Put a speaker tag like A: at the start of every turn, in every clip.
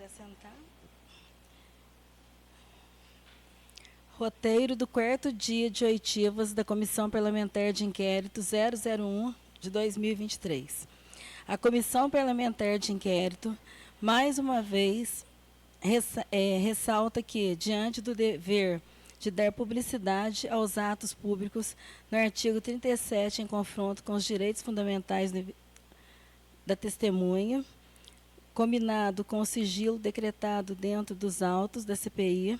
A: Sentar. Roteiro do 4º dia de oitivas da Comissão Parlamentar de Inquérito 001 de 2023. A Comissão Parlamentar de Inquérito, mais uma vez, ressalta que, diante do dever de dar publicidade aos atos públicos, no artigo 37, em confronto com os direitos fundamentais da testemunha, combinado com o sigilo decretado dentro dos autos da CPI,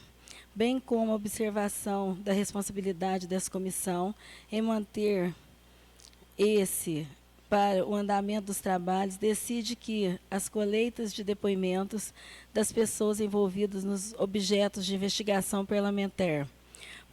A: bem como a observação da responsabilidade dessa comissão em manter para o andamento dos trabalhos, decide que as coleitas de depoimentos das pessoas envolvidas nos objetos de investigação parlamentar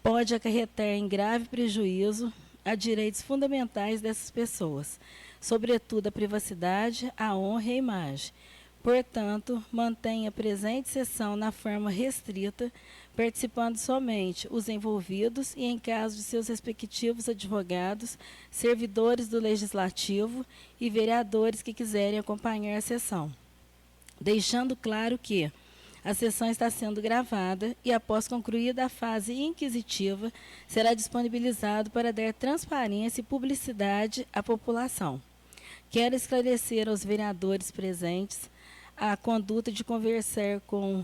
A: pode acarretar em grave prejuízo a direitos fundamentais dessas pessoas, sobretudo a privacidade, a honra e a imagem. Portanto, mantém a presente sessão na forma restrita, participando somente os envolvidos e, em caso de seus respectivos advogados, servidores do Legislativo e vereadores que quiserem acompanhar a sessão. Deixando claro que a sessão está sendo gravada e, após concluída a fase inquisitiva, será disponibilizado para dar transparência e publicidade à população. Quero esclarecer aos vereadores presentes a conduta de conversar com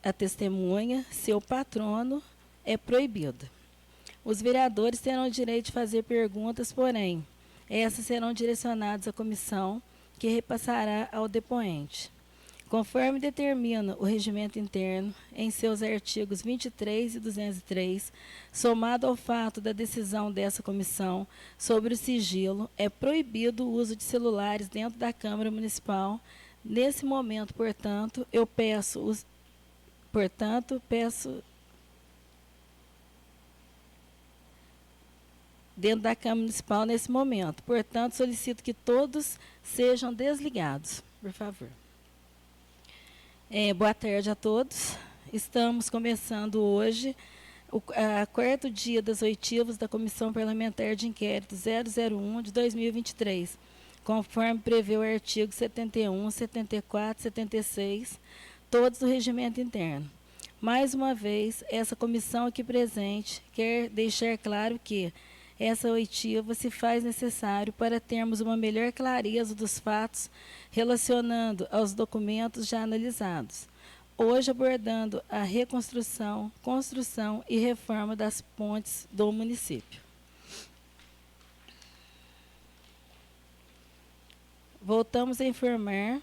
A: a testemunha, seu patrono, é proibida. Os vereadores terão o direito de fazer perguntas, porém, essas serão direcionadas à comissão, que repassará ao depoente. Conforme determina o regimento interno, em seus artigos 23 e 203, somado ao fato da decisão dessa comissão sobre o sigilo, é proibido o uso de celulares dentro da Câmara Municipal. Nesse momento, portanto, peço dentro da Câmara Municipal nesse momento. Portanto, solicito que todos sejam desligados, por favor. Boa tarde a todos. Estamos começando hoje o 4º dia das oitivas da Comissão Parlamentar de Inquérito 001 de 2023, conforme prevê o artigo 71, 74, 76, todos do regimento interno. Mais uma vez, essa comissão aqui presente quer deixar claro que essa oitiva se faz necessário para termos uma melhor clareza dos fatos relacionando aos documentos já analisados. Hoje abordando a reconstrução, construção e reforma das pontes do município. Voltamos a informar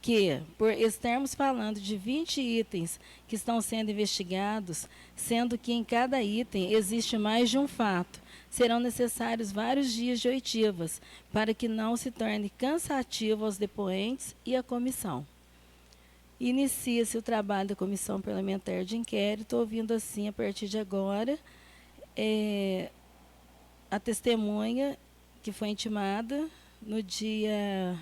A: que, por estarmos falando de 20 itens que estão sendo investigados, sendo que em cada item existe mais de um fato, serão necessários vários dias de oitivas, para que não se torne cansativo aos depoentes e à comissão. Inicia-se o trabalho da Comissão Parlamentar de Inquérito, ouvindo assim, a partir de agora, a testemunha que foi intimada no dia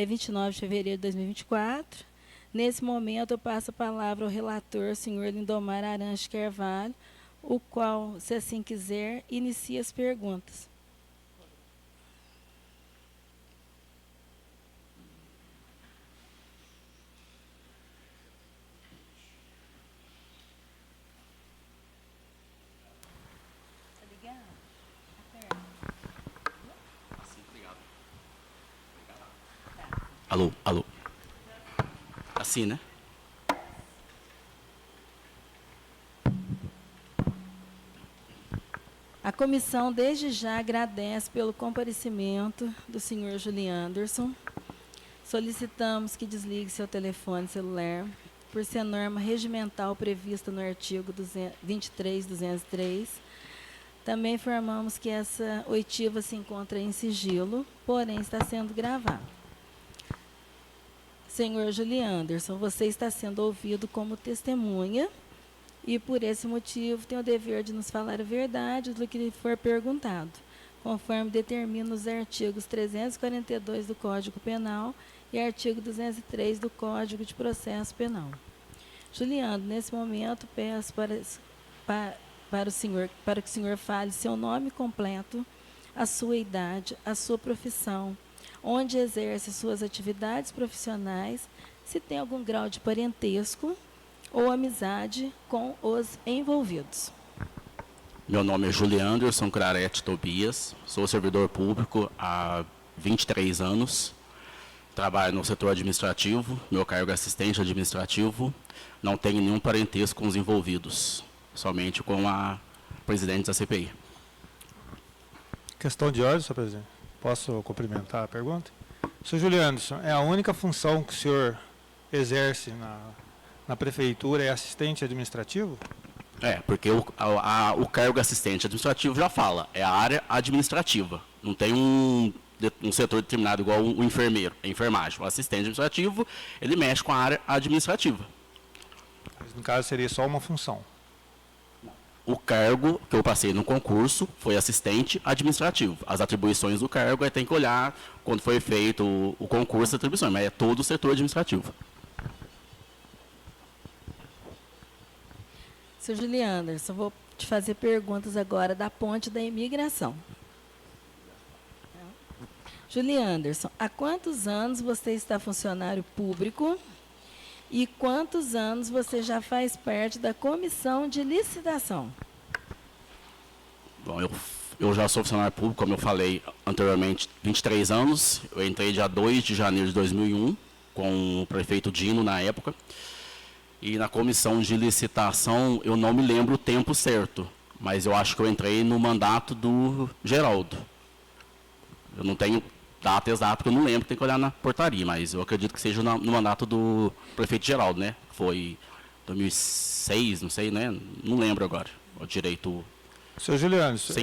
A: 29 de fevereiro de 2024. Nesse momento, eu passo a palavra ao relator, senhor Lindomar Arantes Carvalho, o qual, se assim quiser, inicia as perguntas. Está ligado?
B: Assim, obrigado. Alô, alô. Assim, né?
A: A comissão, desde já, agradece pelo comparecimento do senhor Julian Anderson. Solicitamos que desligue seu telefone celular, por ser norma regimental prevista no artigo 23.203. Também informamos que essa oitiva se encontra em sigilo, porém está sendo gravada. Senhor Julian Anderson, você está sendo ouvido como testemunha e, por esse motivo, tem o dever de nos falar a verdade do que lhe for perguntado, conforme determina os artigos 342 do Código Penal e artigo 203 do Código de Processo Penal. Juliano, nesse momento, peço para que o senhor fale seu nome completo, a sua idade, a sua profissão, onde exerce suas atividades profissionais, se tem algum grau de parentesco ou amizade com os envolvidos.
B: Meu nome é Juliano Anderson Clarete Tobias, sou servidor público há 23 anos, trabalho no setor administrativo, meu cargo é assistente administrativo, não tenho nenhum parentesco com os envolvidos, somente com a presidente da CPI.
C: Questão de ordem, senhor presidente. Posso cumprimentar a pergunta? Senhor Juliano Anderson, é a única função que o senhor exerce na prefeitura é assistente administrativo?
B: Porque o cargo assistente administrativo já fala, é a área administrativa, não tem um setor determinado igual o enfermeiro, a enfermagem. O assistente administrativo, ele mexe com a área administrativa.
C: Mas, no caso, seria só uma função.
B: O cargo que eu passei no concurso foi assistente administrativo. As atribuições do cargo, tem que olhar quando foi feito o concurso de atribuições, mas é todo o setor administrativo.
A: Sr. Juliano Anderson, vou te fazer perguntas agora da ponte da imigração. Juliano Anderson, há quantos anos você está funcionário público e quantos anos você já faz parte da comissão de licitação?
B: Bom, eu já sou funcionário público, como eu falei anteriormente, 23 anos. Eu entrei dia 2 de janeiro de 2001, com o prefeito Dino na época. E na comissão de licitação, eu não me lembro o tempo certo, mas eu acho que eu entrei no mandato do Geraldo. Eu não tenho data exata, porque eu não lembro, tem que olhar na portaria, mas eu acredito que seja no mandato do prefeito Geraldo, né? Foi 2006, não sei, né? Não lembro agora o direito.
C: Senhor Juliano,
B: Sim.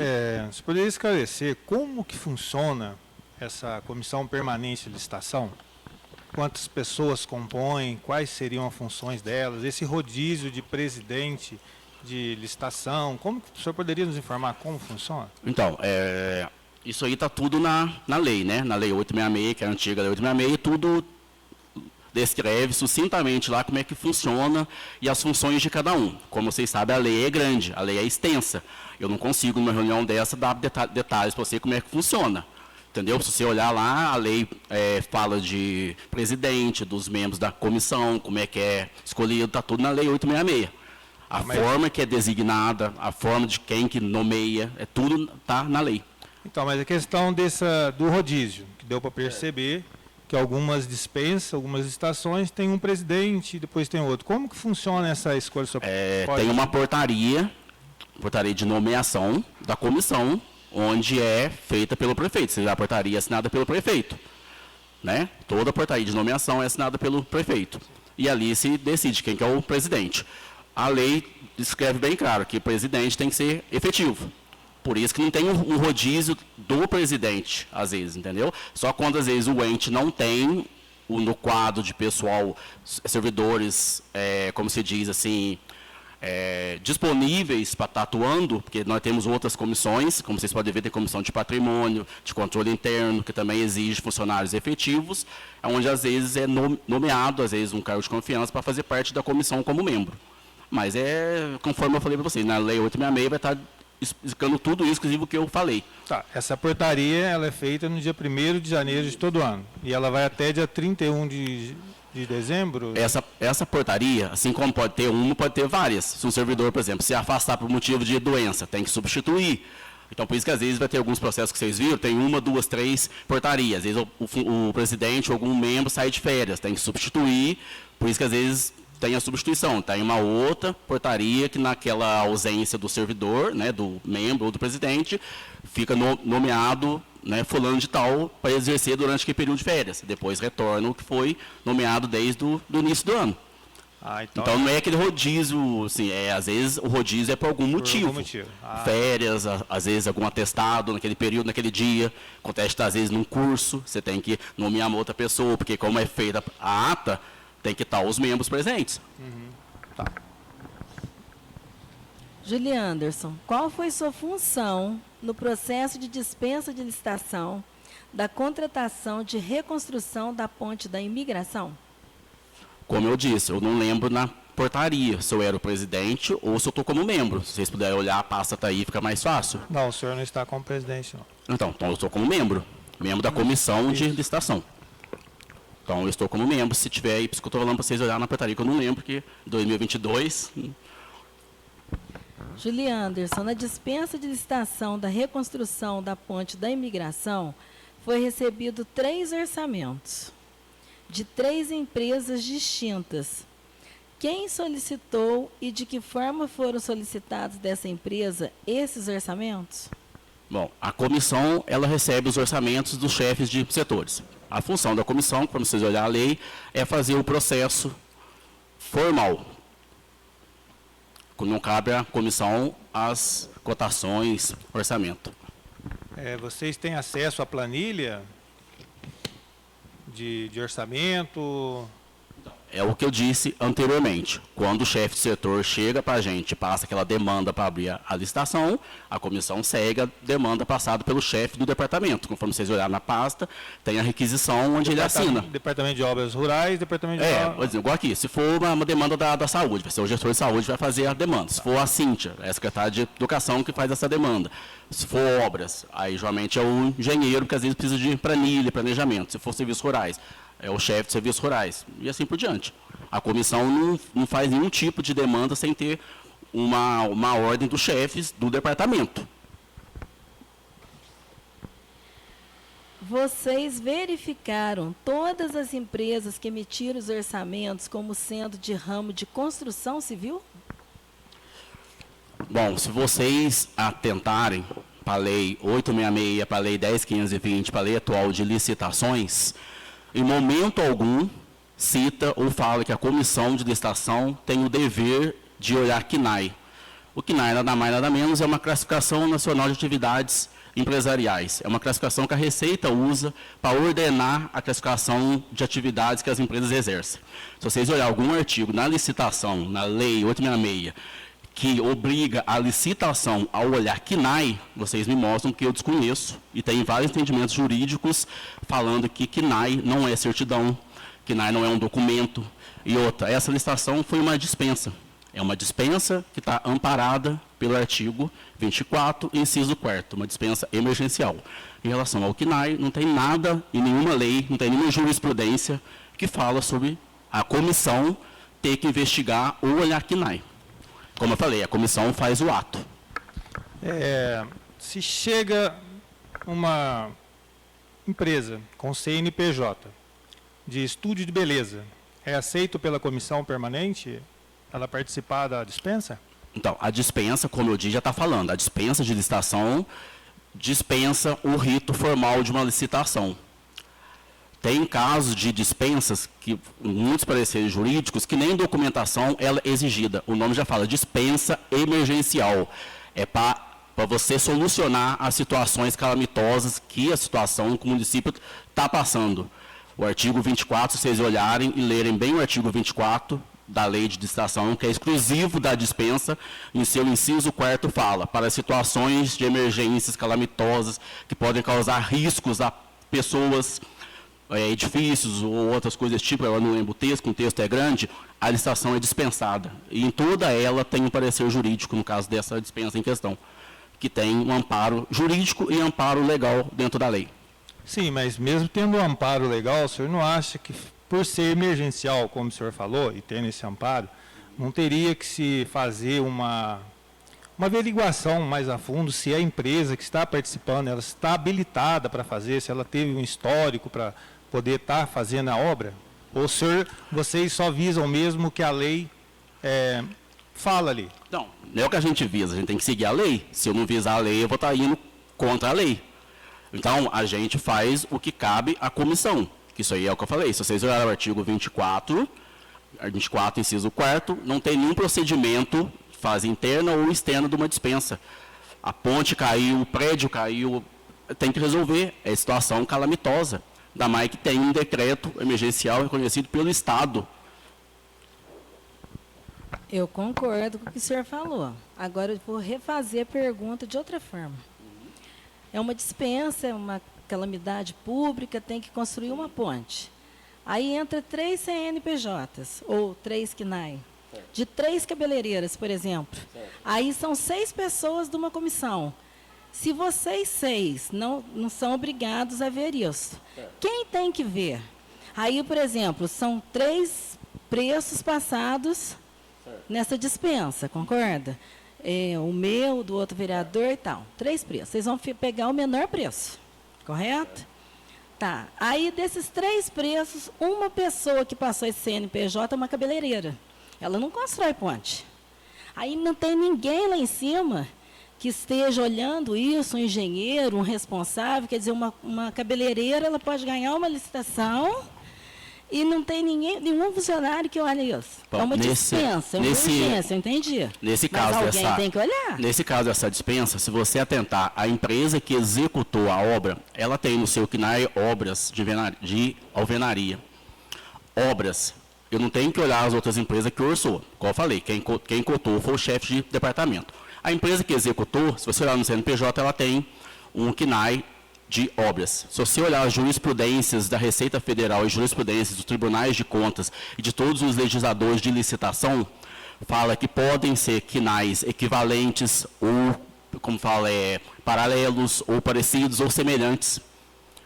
C: você poderia esclarecer como que funciona essa comissão permanente de licitação? Quantas pessoas compõem, quais seriam as funções delas, esse rodízio de presidente de licitação, como que o senhor poderia nos informar como funciona?
B: Então, isso aí está tudo na lei, né? Na lei 866, que é a antiga lei 866, tudo descreve sucintamente lá como é que funciona e as funções de cada um. Como vocês sabem, a lei é grande, a lei é extensa. Eu não consigo, numa reunião dessa, dar detalhes para você como é que funciona. Entendeu? Se você olhar lá, a lei fala de presidente, dos membros da comissão, como é que é escolhido, está tudo na lei 866. A forma que é designada, a forma de quem que nomeia, tudo está na lei.
C: Então, mas a questão do rodízio, que deu para perceber que algumas dispensas, algumas licitações têm um presidente e depois tem outro. Como que funciona essa escolha?
B: Tem uma portaria de nomeação da comissão, onde é feita pelo prefeito. Se a portaria é assinada pelo prefeito, né? Toda a portaria de nomeação é assinada pelo prefeito. E ali se decide quem que é o presidente. A lei descreve bem claro que o presidente tem que ser efetivo. Por isso que não tem um rodízio do presidente, às vezes, entendeu? Só quando, às vezes, o ente não tem no quadro de pessoal, servidores, como se diz assim, disponíveis para estar atuando, porque nós temos outras comissões, como vocês podem ver, tem comissão de patrimônio, de controle interno, que também exige funcionários efetivos, onde às vezes é nomeado, às vezes, um cargo de confiança para fazer parte da comissão como membro. Mas conforme eu falei para vocês, na lei 866 vai estar explicando tudo isso, inclusive o que eu falei.
C: Tá, essa portaria ela é feita no dia 1º de janeiro de todo ano, e ela vai até dia 31 de dezembro?
B: Essa portaria, assim como pode ter uma, pode ter várias. Se um servidor, por exemplo, se afastar por motivo de doença, tem que substituir. Então, por isso que às vezes vai ter alguns processos que vocês viram, tem 1, 2, 3 portarias. Às vezes o presidente ou algum membro sai de férias, tem que substituir. Por isso que às vezes tem a substituição. Tem uma outra portaria que naquela ausência do servidor, né, do membro ou do presidente, fica nomeado, né, fulano de tal para exercer durante aquele período de férias. Depois retorna o que foi nomeado desde o início do ano. Então não é aquele rodízio, assim, às vezes o rodízio é por algum motivo. Férias, às vezes algum atestado naquele período, naquele dia. Acontece às vezes num curso, você tem que nomear uma outra pessoa, porque como é feita a ata, tem que estar os membros presentes.
C: Tá.
A: Juliano Anderson, qual foi sua função no processo de dispensa de licitação da contratação de reconstrução da ponte da imigração?
B: Como eu disse, eu não lembro na portaria se eu era o presidente ou se eu estou como membro. Se vocês puderem olhar, a pasta está aí, fica mais fácil.
C: Não, o senhor não está como presidente, não.
B: Então eu estou como membro. membro da comissão de licitação. Então, eu estou como membro, se tiver aí, por isso que eu estou falando para vocês olharem na portaria, que eu não lembro, porque 2022...
A: Julie Anderson, na dispensa de licitação da reconstrução da ponte da imigração, foi recebido 3 orçamentos de 3 empresas distintas. Quem solicitou e de que forma foram solicitados dessa empresa esses orçamentos?
B: Bom, a comissão, ela recebe os orçamentos dos chefes de setores. A função da comissão, para vocês olharem a lei, é fazer o processo formal. Não cabe à comissão as cotações, orçamento.
C: Vocês têm acesso à planilha de orçamento?
B: É o que eu disse anteriormente. Quando o chefe de setor chega para a gente, passa aquela demanda para abrir a licitação, a comissão segue a demanda passada pelo chefe do departamento. Conforme vocês olharem na pasta, tem a requisição onde ele assina.
C: Departamento de Obras Rurais, Departamento de
B: Por exemplo, igual aqui, se for uma demanda da saúde, vai ser o gestor de saúde que vai fazer a demanda. Se for a Cíntia, é a secretária de Educação que faz essa demanda. Se for obras, aí geralmente é o engenheiro, que às vezes precisa de planilha, planejamento. Se for serviços rurais, é o chefe de serviços rurais, e assim por diante. A comissão não faz nenhum tipo de demanda sem ter uma ordem dos chefes do departamento.
A: Vocês verificaram todas as empresas que emitiram os orçamentos como sendo de ramo de construção civil?
B: Bom, se vocês atentarem para a Lei 866, para a Lei 10.520, para a Lei atual de licitações, em momento algum, cita ou fala que a comissão de licitação tem o dever de olhar CNAE. O CNAE, nada mais nada menos, é uma classificação nacional de atividades empresariais. É uma classificação que a Receita usa para ordenar a classificação de atividades que as empresas exercem. Se vocês olharem algum artigo na licitação, na Lei 866, que obriga a licitação a olhar CNAE, vocês me mostram que eu desconheço, e tem vários entendimentos jurídicos falando que CNAE não é certidão, CNAE não é um documento, e outra, essa licitação foi uma dispensa. É uma dispensa que está amparada pelo artigo 24, inciso 4º, uma dispensa emergencial. Em relação ao CNAE, não tem nada em nenhuma lei, não tem nenhuma jurisprudência que fala sobre a comissão ter que investigar ou olhar CNAE. Como eu falei, a comissão faz o ato.
C: Se chega uma empresa com CNPJ de estúdio de beleza, é aceito pela comissão permanente ela participar da dispensa?
B: Então, a dispensa, como eu disse, já está falando, a dispensa de licitação dispensa o rito formal de uma licitação. Tem casos de dispensas, que muitos pareceres jurídicos, que nem documentação ela é exigida. O nome já fala, dispensa emergencial. É para você solucionar as situações calamitosas que a situação que o município está passando. O artigo 24, se vocês olharem e lerem bem o artigo 24 da lei de licitação, que é exclusivo da dispensa, em seu inciso 4º fala, para situações de emergências calamitosas que podem causar riscos a pessoas, edifícios ou outras coisas tipo, eu não lembro o texto, o texto é grande, a licitação é dispensada. E em toda ela tem um parecer jurídico, no caso dessa dispensa em questão, que tem um amparo jurídico e amparo legal dentro da lei.
C: Sim, mas mesmo tendo um amparo legal, o senhor não acha que, por ser emergencial, como o senhor falou, e tendo esse amparo, não teria que se fazer uma averiguação mais a fundo se a empresa que está participando, ela está habilitada para fazer, se ela teve um histórico para poder estar fazendo a obra? Ou, senhor, vocês só visam mesmo que a lei fala ali?
B: Não é o que a gente visa, a gente tem que seguir a lei. Se eu não visar a lei, eu vou estar indo contra a lei. Então, a gente faz o que cabe à comissão, que isso aí é o que eu falei. Se vocês olharem o artigo 24, inciso 4º, não tem nenhum procedimento, fase interna ou externa de uma dispensa. A ponte caiu, o prédio caiu, tem que resolver, é situação calamitosa. Ainda mais que tem um decreto emergencial reconhecido pelo Estado.
A: Eu concordo com o que o senhor falou. Agora eu vou refazer a pergunta de outra forma. É uma dispensa, é uma calamidade pública, tem que construir uma ponte. Aí entra 3 CNPJs, ou 3 CNAE, de 3 cabeleireiras, por exemplo. Aí são 6 pessoas de uma comissão. Se vocês 6 não são obrigados a ver isso, quem tem que ver? Aí, por exemplo, são 3 preços passados nessa dispensa, concorda? O meu, do outro vereador e tal. 3 preços. Vocês vão pegar o menor preço, correto? Tá. Aí, desses 3 preços, uma pessoa que passou esse CNPJ é uma cabeleireira. Ela não constrói ponte. Aí não tem ninguém lá em cima que esteja olhando isso, um engenheiro, um responsável, quer dizer, uma cabeleireira, ela pode ganhar uma licitação e não tem nenhum funcionário que olhe isso.
B: Bom,
A: é uma dispensa, é uma urgência, eu entendi.
B: Nesse
A: Mas
B: caso,
A: alguém tem que olhar.
B: Nesse caso dessa dispensa, se você atentar, a empresa que executou a obra, ela tem no seu CNAE obras de alvenaria. Obras. Eu não tenho que olhar as outras empresas que orçou. Como eu falei, quem cotou foi o chefe de departamento. A empresa que executou, se você olhar no CNPJ, ela tem um CNAE de obras. Se você olhar as jurisprudências da Receita Federal e jurisprudências dos tribunais de contas e de todos os legisladores de licitação, fala que podem ser CNAEs equivalentes ou, como fala, paralelos ou parecidos ou semelhantes.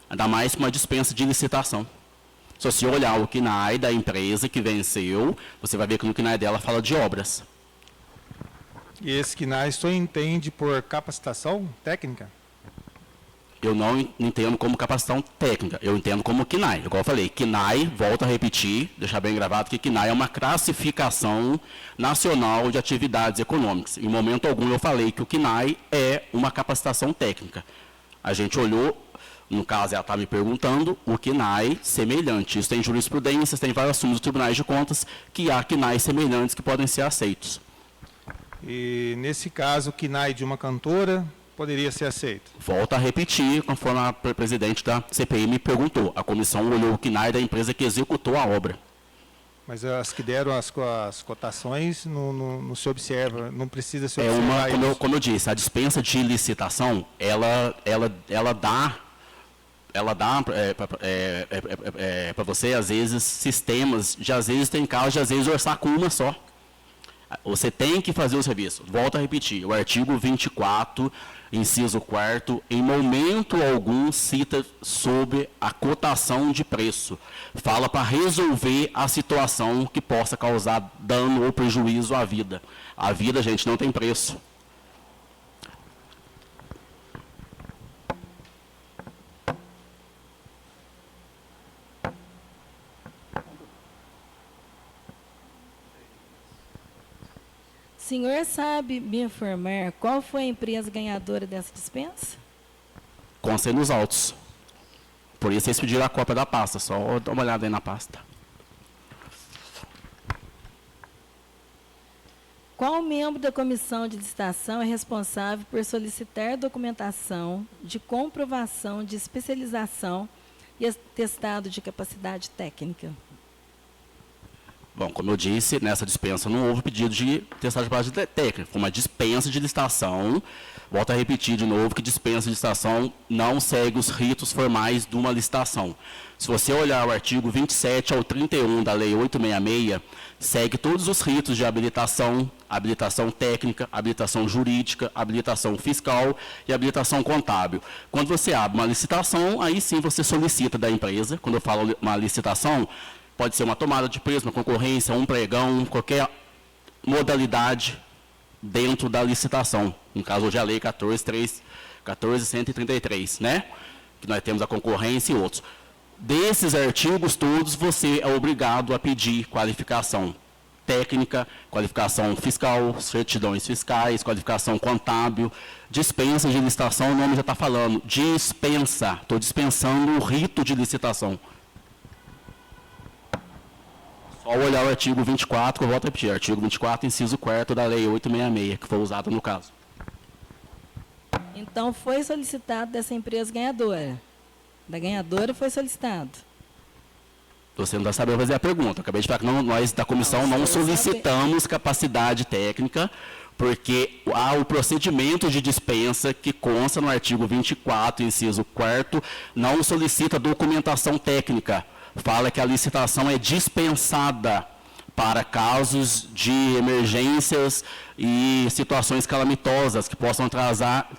B: Ainda mais com uma dispensa de licitação. Se você olhar o CNAE da empresa que venceu, você vai ver que no CNAE dela fala de obras.
C: E esse CNAE só entende por capacitação técnica?
B: Eu não entendo como capacitação técnica, eu entendo como CNAE. Igual eu falei, CNAE, volto a repetir, deixar bem gravado, que CNAE é uma classificação nacional de atividades econômicas. Em momento algum eu falei que o CNAE é uma capacitação técnica. A gente olhou, no caso ela está me perguntando, o CNAE semelhante. Isso tem jurisprudências, tem vários assuntos dos tribunais de contas, que há CNAE semelhantes que podem ser aceitos.
C: E, nesse caso, o CNAE de uma cantora poderia ser aceito?
B: Volto a repetir, conforme a presidente da CPI me perguntou. A comissão olhou o CNAE da empresa que executou a obra.
C: Mas as que deram as cotações não se observa, não precisa se observar isso.
B: Como eu disse, a dispensa de licitação, ela dá para você, às vezes, sistemas, às vezes tem casos de, às vezes, orçar com uma só. Você tem que fazer o serviço. Volto a repetir, o artigo 24, inciso 4º, em momento algum cita sobre a cotação de preço. Fala para resolver a situação que possa causar dano ou prejuízo à vida. A vida, gente, não tem preço.
A: O senhor sabe me informar qual foi a empresa ganhadora dessa dispensa?
B: Consta aí nos autos. Por isso eles pediram a cópia da pasta. Só dá uma olhada aí na pasta.
A: Qual membro da comissão de licitação é responsável por solicitar documentação de comprovação de especialização e atestado de capacidade técnica?
B: Bom, como eu disse, nessa dispensa não houve pedido de testagem de capacidade técnica. Foi uma dispensa de licitação. Volto a repetir de novo que dispensa de licitação não segue os ritos formais de uma licitação. Se você olhar o artigo 27 ao 31 da Lei 866, segue todos os ritos de habilitação, habilitação técnica, habilitação jurídica, habilitação fiscal e habilitação contábil. Quando você abre uma licitação, aí sim você solicita da empresa. Quando eu falo uma licitação, pode ser uma tomada de preço, uma concorrência, um pregão, qualquer modalidade dentro da licitação. No caso, hoje é a Lei 14.133, né? Que nós temos a concorrência e outros. Desses artigos todos, você é obrigado a pedir qualificação técnica, qualificação fiscal, certidões fiscais, qualificação contábil, dispensa de licitação, o nome já está falando, dispensa. Estou dispensando o rito de licitação. Só olhar o artigo 24, que eu volto a repetir, artigo 24, inciso 4º da Lei 866, que foi usado no caso.
A: Então, foi solicitado dessa empresa ganhadora. Da ganhadora foi solicitado.
B: Você não está sabendo fazer a pergunta. Eu acabei de falar que nós da comissão não solicitamos capacidade técnica, porque há o procedimento de dispensa que consta no artigo 24, inciso 4º, não solicita documentação técnica. Fala que a licitação é dispensada para casos de emergências e situações calamitosas que possam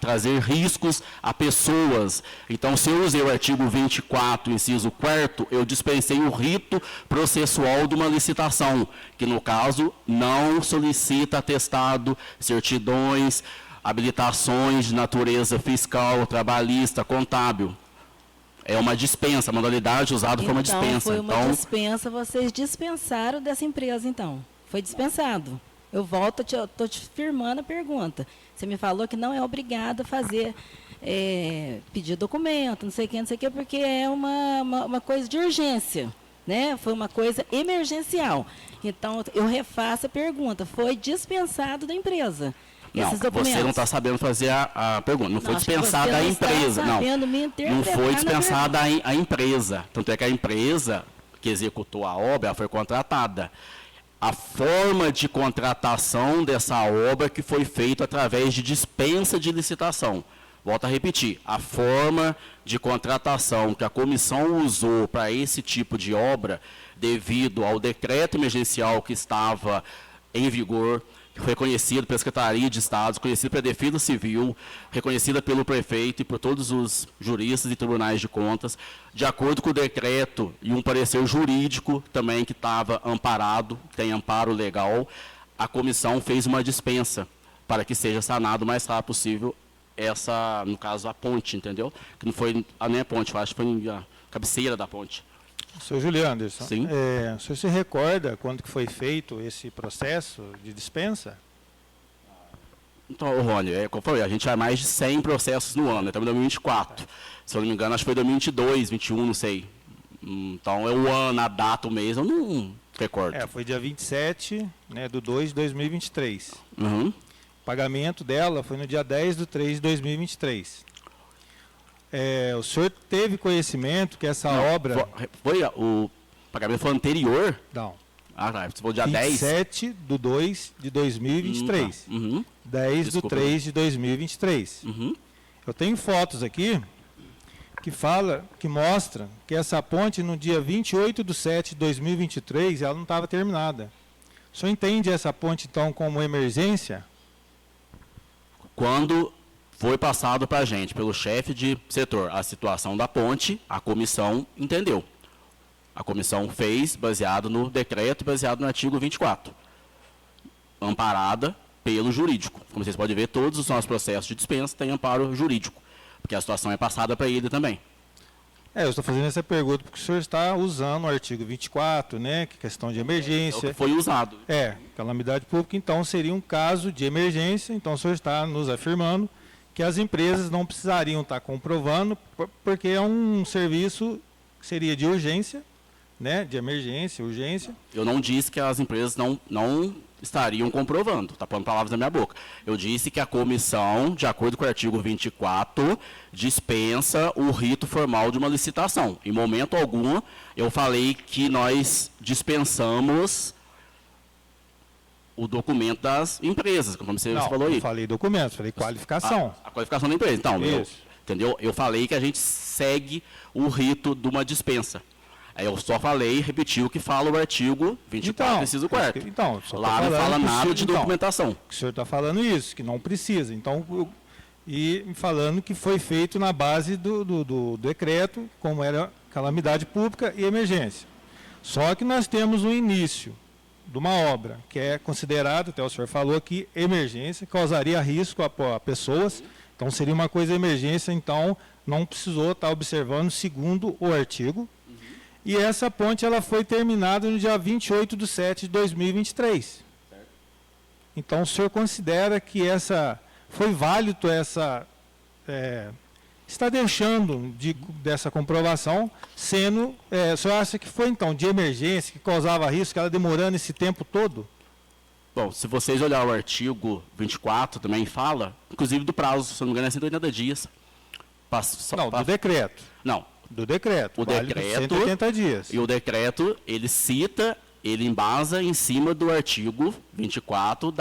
B: trazer riscos a pessoas. Então, se eu usei o artigo 24, inciso 4º, eu dispensei o rito processual de uma licitação, que, no caso, não solicita atestado, certidões, habilitações de natureza fiscal, trabalhista, contábil. É uma dispensa, a modalidade usada foi uma dispensa.
A: Foi uma dispensa, vocês dispensaram dessa empresa, então. Foi dispensado. Eu volto, estou te firmando a pergunta. Você me falou que não é obrigado a fazer, pedir documento, não sei o que, porque é uma coisa de urgência, né? Foi uma coisa emergencial. Então, eu refaço a pergunta. Foi dispensado da empresa.
B: Não, você não está sabendo fazer a pergunta. Não foi dispensada a empresa. Não foi dispensada a empresa. Tanto é que a empresa que executou a obra ela foi contratada. A forma de contratação dessa obra que foi feita através de dispensa de licitação. Volto a repetir, a forma de contratação que a comissão usou para esse tipo de obra, devido ao decreto emergencial que estava em vigor, reconhecido pela Secretaria de Estado, reconhecido pela Defesa Civil, reconhecida pelo prefeito e por todos os juristas e tribunais de contas, de acordo com o decreto e um parecer jurídico também que estava amparado, tem amparo legal, a comissão fez uma dispensa para que seja sanado o mais rápido possível essa, no caso, a ponte, entendeu? Que não foi nem a ponte, eu acho que foi a cabeceira da ponte.
C: Senhor Júlio Anderson,
B: Sim.
C: O senhor se recorda quando que foi feito esse processo de dispensa?
B: Então, Rony, como eu falei, a gente vai mais de 100 processos no ano, estamos em 2024. Se eu não me engano, acho que foi 2022, 2021, não sei. Então, é o ano, a data, o mês, eu não recordo.
C: Foi dia 27, né, do 2 de 2023.
B: Uhum.
C: O pagamento dela foi no dia 10 de 3 de 2023. O senhor teve conhecimento que essa obra...
B: O pagamento foi anterior?
C: Não.
B: Ah, tá. Você falou dia 10?
C: 27 de 2 de 2023.
B: Uhum.
C: 10 de 3 de 2023.
B: Uhum.
C: Eu tenho fotos aqui que mostram que essa ponte no dia 28 de 7 de 2023 ela não estava terminada. O senhor entende essa ponte então como emergência?
B: Quando foi passado para a gente, pelo chefe de setor, a situação da ponte, a comissão entendeu. A comissão fez, baseado no decreto, baseado no artigo 24. Amparada pelo jurídico. Como vocês podem ver, todos os nossos processos de dispensa têm amparo jurídico, porque a situação é passada para ele também.
C: Eu estou fazendo essa pergunta porque o senhor está usando o artigo 24, né, que é questão de emergência.
B: É o que foi usado.
C: Calamidade pública, então seria um caso de emergência, então o senhor está nos afirmando que as empresas não precisariam estar comprovando, porque é um serviço que seria de urgência, né, de emergência, urgência.
B: Eu não disse que as empresas não estariam comprovando, está pondo palavras na minha boca. Eu disse que a comissão, de acordo com o artigo 24, dispensa o rito formal de uma licitação. Em momento algum, eu falei que nós dispensamos o documento das empresas, como você falou aí.
C: Não, falei documento, falei qualificação.
B: A qualificação da empresa. Então, entendeu? Eu falei que a gente segue o rito de uma dispensa. Aí eu só falei e repeti o que fala o artigo 24, inciso 4.
C: Então,
B: lá não fala nada de documentação.
C: O senhor está falando isso, que não precisa. Então, e falando que foi feito na base do decreto, como era calamidade pública e emergência. Só que nós temos um início de uma obra que é considerada, até o senhor falou aqui, emergência, causaria risco a pessoas, então seria uma coisa emergência, então não precisou estar observando segundo o artigo. E essa ponte ela foi terminada no dia 28 de 7 de 2023. Então o senhor considera que foi válido está deixando dessa comprovação, sendo, o senhor acha que foi então de emergência, que causava risco, ela demorando esse tempo todo?
B: Bom, se vocês olharem o artigo 24, também fala, inclusive do prazo, se não me engano é 180 dias.
C: Do decreto.
B: Não.
C: Do decreto.
B: O decreto,
C: 180 dias.
B: E o decreto, ele cita, ele embasa em cima do artigo 24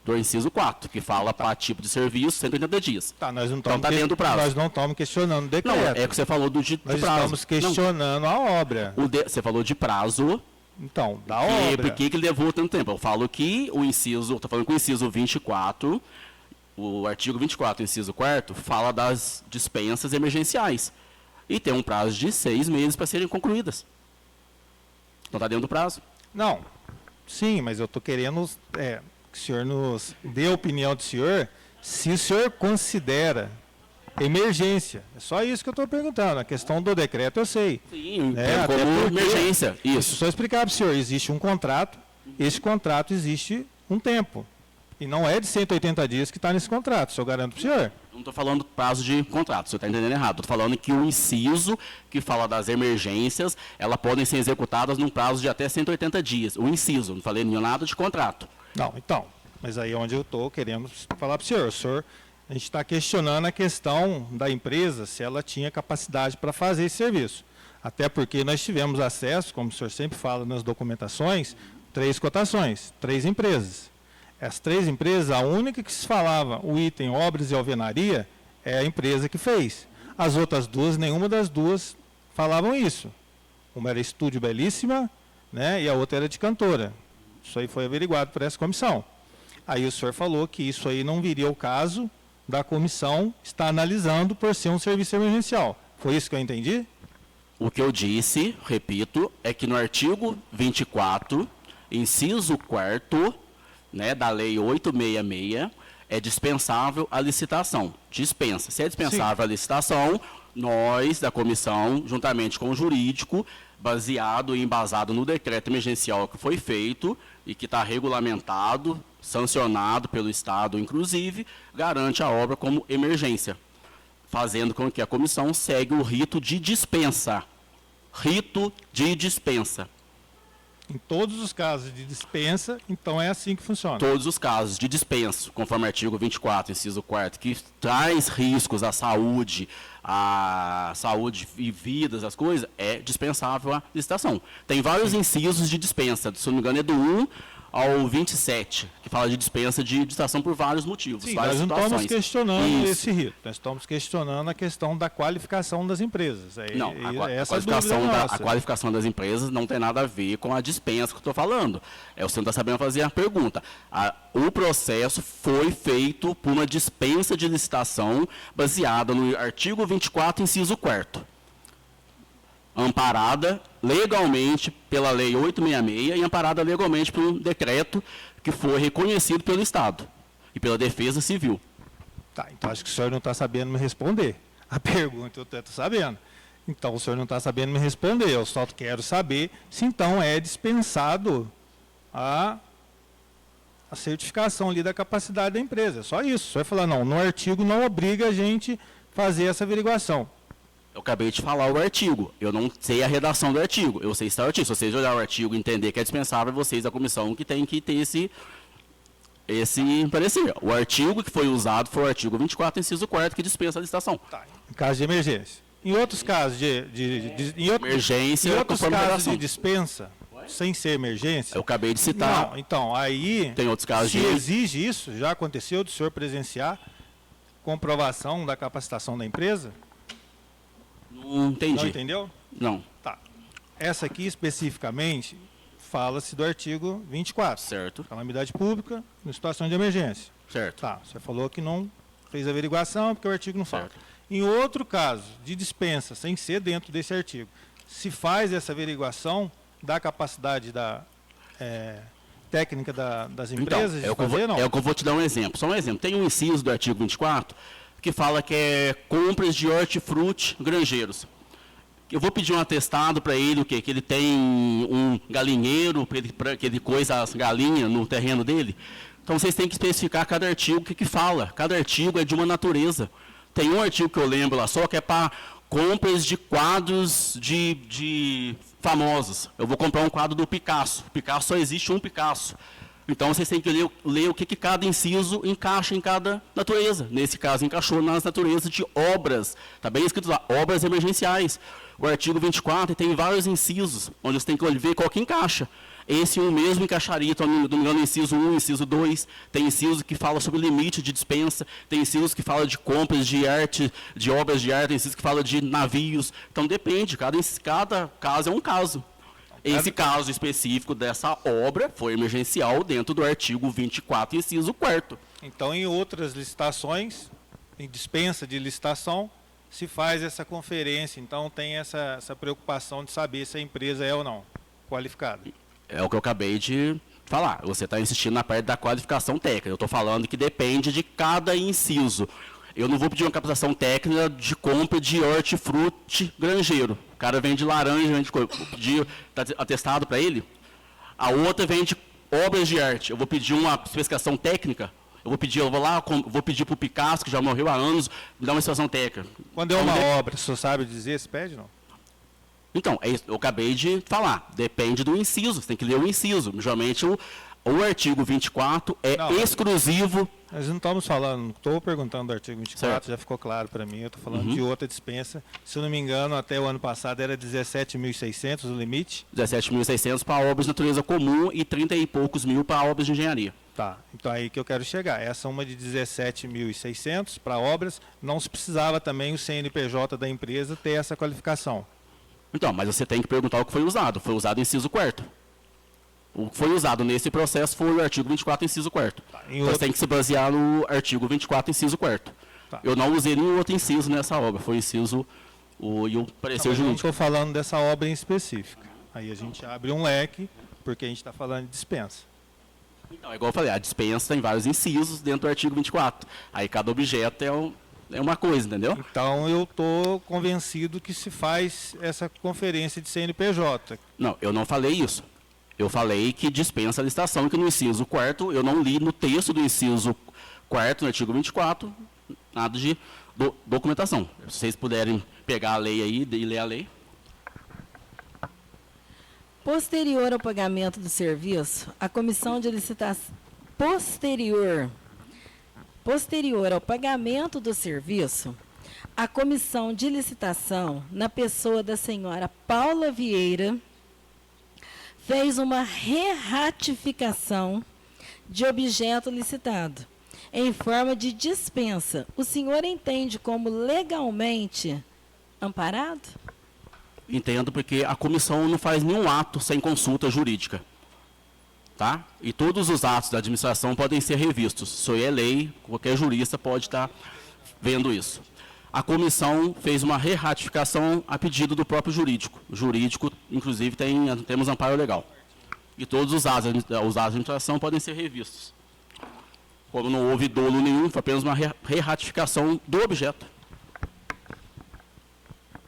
B: do inciso 4, que fala para tipo de serviço, 180 dias.
C: Nós não
B: então está dentro do prazo.
C: Nós não estamos questionando o decreto.
B: Não, é que você falou do prazo.
C: Nós estamos questionando a obra.
B: Você falou de prazo,
C: Então, da
B: E
C: obra.
B: por que que levou tanto tempo? Eu falo que o inciso, estou falando que o inciso 24, o artigo 24, inciso 4º, fala das dispensas emergenciais. E tem um prazo de 6 meses para serem concluídas. Não está dentro do prazo.
C: Não, sim, mas eu estou querendo que o senhor nos dê a opinião do senhor, se o senhor considera emergência. É só isso que eu estou perguntando. A questão do decreto eu sei.
B: Sim,
C: Até
B: como
C: porque-
B: emergência. Isso.
C: Só explicar para o senhor, existe um contrato, esse contrato existe um tempo. E não é de 180 dias que está nesse contrato, isso eu garanto para o senhor.
B: Não estou falando prazo de contrato, você está entendendo errado. Estou falando que o inciso que fala das emergências, elas podem ser executadas num prazo de até 180 dias. O inciso, não falei nada de contrato.
C: Não, então, mas aí é onde eu estou querendo falar para o senhor, a gente está questionando a questão da empresa, se ela tinha capacidade para fazer esse serviço. Até porque nós tivemos acesso, como o senhor sempre fala nas documentações, 3 cotações, 3 empresas. As 3 empresas, a única que se falava o item obras e alvenaria é a empresa que fez. As outras 2, nenhuma das 2 falavam isso. Uma era Estúdio Belíssima, né, e a outra era de Cantora. Isso aí foi averiguado por essa comissão. Aí o senhor falou que isso aí não viria ao caso da comissão estar analisando por ser um serviço emergencial. Foi isso que eu entendi?
B: O que eu disse, repito, é que no artigo 24, inciso 4º, né, da Lei 866, é dispensável a licitação. Dispensa. Se é dispensável a licitação, nós, da comissão, juntamente com o jurídico, baseado e embasado no decreto emergencial que foi feito e que está regulamentado, sancionado pelo Estado, inclusive, garante a obra como emergência, fazendo com que a comissão segue o rito de dispensa. Rito de dispensa.
C: Em todos os casos de dispensa, então é assim que funciona.
B: Todos os casos de dispensa, conforme o artigo 24, inciso 4º, que traz riscos à saúde e vidas, as coisas, é dispensável a licitação. Tem vários incisos de dispensa, se não me engano é do 1 ao 27, que fala de dispensa de licitação por vários motivos,
C: Sim,
B: várias
C: nós não estamos
B: situações.
C: questionando
B: Isso.
C: esse rito, nós estamos questionando a questão da qualificação das empresas.
B: Não,
C: Essa é a dúvida
B: a
C: nossa.
B: qualificação das empresas não tem nada a ver com a dispensa que eu estou falando. O senhor não está sabendo fazer a pergunta. O processo foi feito por uma dispensa de licitação baseada no artigo 24, inciso 4º. Amparada legalmente pela Lei 866 e amparada legalmente por um decreto que foi reconhecido pelo Estado e pela Defesa Civil.
C: Tá, então acho que o senhor não está sabendo me responder. A pergunta eu estou sabendo. Então o senhor não está sabendo me responder. Eu só quero saber se então é dispensado a certificação ali da capacidade da empresa. Só isso. O senhor vai falar, não, no artigo não obriga a gente fazer essa averiguação.
B: Eu acabei de falar o artigo. Eu não sei a redação do artigo. Eu sei citar o artigo. Se vocês olharem o artigo e entender que é dispensável, vocês da comissão que tem que ter esse parecer. O artigo que foi usado foi o artigo 24, inciso 4º, que dispensa a licitação.
C: Tá, em caso de emergência. Em outros casos
B: Emergência,
C: em outros
B: conforme a
C: casos
B: redação.
C: de dispensa, sem ser emergência,
B: Eu acabei de citar.
C: não, então, aí,
B: Tem outros casos
C: se
B: de...
C: exige isso, já aconteceu do senhor presenciar comprovação da capacitação da empresa?
B: Não entendi.
C: Não entendeu?
B: Não.
C: Tá. Essa aqui, especificamente, fala-se do artigo 24.
B: Certo.
C: Calamidade pública em situação de emergência.
B: Certo.
C: Tá, você falou que não fez averiguação porque o artigo não fala.
B: Certo.
C: Em outro caso, de dispensa, sem ser dentro desse artigo, se faz essa averiguação da capacidade técnica das empresas de
B: é o que eu
C: fazer,
B: vou,
C: não?
B: é o que eu vou te dar um exemplo. Só um exemplo. Tem um inciso do artigo 24 que fala que é compras de hortifruti granjeiros. Eu vou pedir um atestado para ele, o quê? Que ele tem um galinheiro, para que ele coisa as galinhas no terreno dele. Então, vocês têm que especificar cada artigo o que fala. Cada artigo é de uma natureza. Tem um artigo que eu lembro lá só, que é para compras de quadros de famosos. Eu vou comprar um quadro do Picasso. Picasso só existe um Picasso. Então, vocês têm que ler o que cada inciso encaixa em cada natureza. Nesse caso, encaixou nas naturezas de obras. Está bem escrito lá, obras emergenciais. O artigo 24 tem vários incisos, onde você tem que ver qual que encaixa. Esse um mesmo encaixaria, então, não me engano, inciso 1, inciso 2. Tem inciso que fala sobre limite de dispensa. Tem incisos que fala de compras de arte, de obras de arte. Tem inciso que fala de navios. Então, depende. Cada caso é um caso. Esse caso específico dessa obra foi emergencial dentro do artigo 24, inciso 4º.
C: Então, em outras licitações, em dispensa de licitação, se faz essa conferência. Então, tem essa preocupação de saber se a empresa é ou não qualificada.
B: É o que eu acabei de falar. Você está insistindo na parte da qualificação técnica. Eu estou falando que depende de cada inciso. Eu não vou pedir uma capacitação técnica de compra de hortifruti granjeiro. O cara vende laranja, vende coisa. Vou pedir atestado para ele. A outra vende obras de arte. Eu vou pedir uma especificação técnica. Eu vou pedir para o Picasso, que já morreu há anos, me dar uma especificação técnica.
C: Quando é uma obra, o senhor sabe dizer se pede, não?
B: Então, é isso, eu acabei de falar. Depende do inciso, você tem que ler o inciso. Geralmente, o artigo 24 é exclusivo.
C: Nós não estamos falando, não estou perguntando do artigo 24,
B: Certo.
C: já ficou claro para mim. Eu estou falando de outra dispensa. Se eu não me engano, até o ano passado era 17.600 o limite.
B: 17.600 para obras de natureza comum e 30 e poucos mil para obras de engenharia.
C: Tá, então aí que eu quero chegar. Essa uma de 17.600 para obras, não se precisava também o CNPJ da empresa ter essa qualificação.
B: Então, mas você tem que perguntar o que foi usado. Foi usado o inciso 4º. O que foi usado nesse processo foi o artigo 24, inciso 4º. Você tem que se basear no artigo 24, inciso 4º.
C: Tá.
B: Eu não usei nenhum outro inciso nessa obra. Foi o inciso e o parecer
C: Mas eu não
B: jurídico.
C: estou falando dessa obra em específico. Aí a gente abre um leque, porque a gente está falando de dispensa.
B: Então, é igual eu falei, a dispensa tem vários incisos dentro do artigo 24. Aí cada objeto é uma coisa, entendeu?
C: Então eu estou convencido que se faz essa conferência de CNPJ.
B: Não, eu não falei isso. Eu falei que dispensa a licitação, que no inciso 4º, eu não li no texto do inciso 4º, no artigo 24, nada de documentação. Se vocês puderem pegar a lei aí e ler a lei.
A: Posterior ao pagamento do serviço, a comissão de licitação posterior ao pagamento do serviço, a comissão de licitação, na pessoa da senhora Paula Vieira, fez uma reratificação de objeto licitado, em forma de dispensa. O senhor entende como legalmente amparado?
B: Entendo, porque a comissão não faz nenhum ato sem consulta jurídica. Tá? E todos os atos da administração podem ser revistos. Isso é lei, qualquer jurista pode estar vendo isso. A comissão fez uma reratificação a pedido do próprio jurídico. O jurídico, inclusive, temos amparo legal. E todos os atos da administração podem ser revistos. Como não houve dolo nenhum, foi apenas uma reratificação do objeto.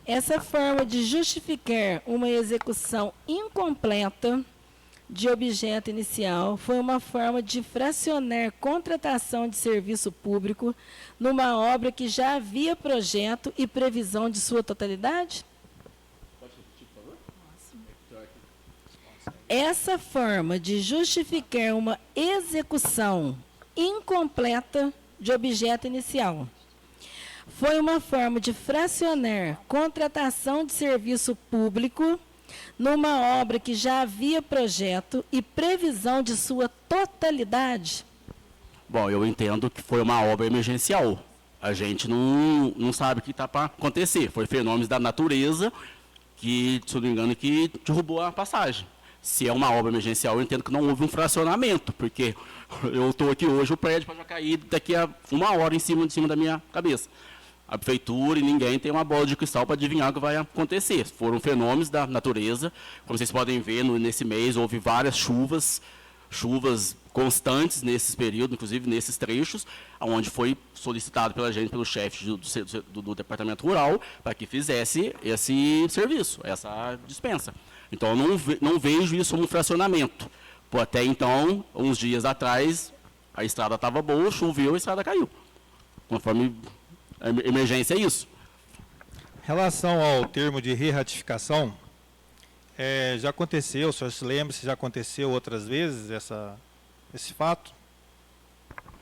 A: Essa forma de justificar uma execução incompleta de objeto inicial foi uma forma de fracionar contratação de serviço público numa obra que já havia projeto e previsão de sua totalidade? Essa forma de justificar uma execução incompleta de objeto inicial foi uma forma de fracionar contratação de serviço público numa obra que já havia projeto e previsão de sua totalidade?
B: Bom, eu entendo que foi uma obra emergencial. A gente não sabe o que está para acontecer. Foi fenômenos da natureza que, se eu não me engano, que derrubou a passagem. Se é uma obra emergencial, eu entendo que não houve um fracionamento, porque eu estou aqui hoje, o prédio pode cair daqui a 1 hora em cima da minha cabeça. A prefeitura e ninguém tem uma bola de cristal para adivinhar o que vai acontecer. Foram fenômenos da natureza. Como vocês podem ver, nesse mês houve várias chuvas constantes nesses períodos, inclusive nesses trechos, onde foi solicitado pela gente, pelo chefe do departamento rural, para que fizesse esse serviço, essa dispensa. Então, eu não vejo isso como um fracionamento. Pô, até então, uns dias atrás, a estrada estava boa, choveu, a estrada caiu. Conforme a emergência é isso.
C: Em relação ao termo de reratificação, já aconteceu, o senhor se lembra se já aconteceu outras vezes esse fato?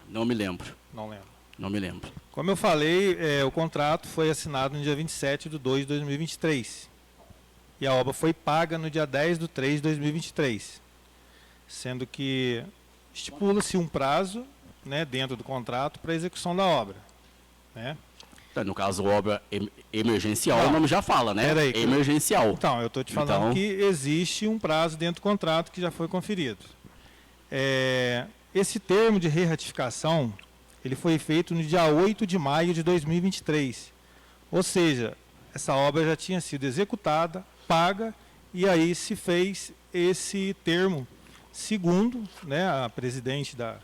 B: Não me lembro.
C: Não lembro.
B: Não me lembro.
C: Como eu falei, o contrato foi assinado no dia 27/2/2023. E a obra foi paga no dia 10/3/2023. Sendo que estipula-se um prazo, né, dentro do contrato para a execução da obra. Né?
B: No caso, obra emergencial,
C: Não,
B: o nome já fala, né?
C: peraí,
B: Emergencial.
C: Então, eu estou te falando
B: Então-
C: que existe um prazo dentro do contrato que já foi conferido. Esse termo de re-ratificação, ele foi feito no dia 8 de maio de 2023. Ou seja, essa obra já tinha sido executada, paga, e aí se fez esse termo. Segundo, né, a presidente da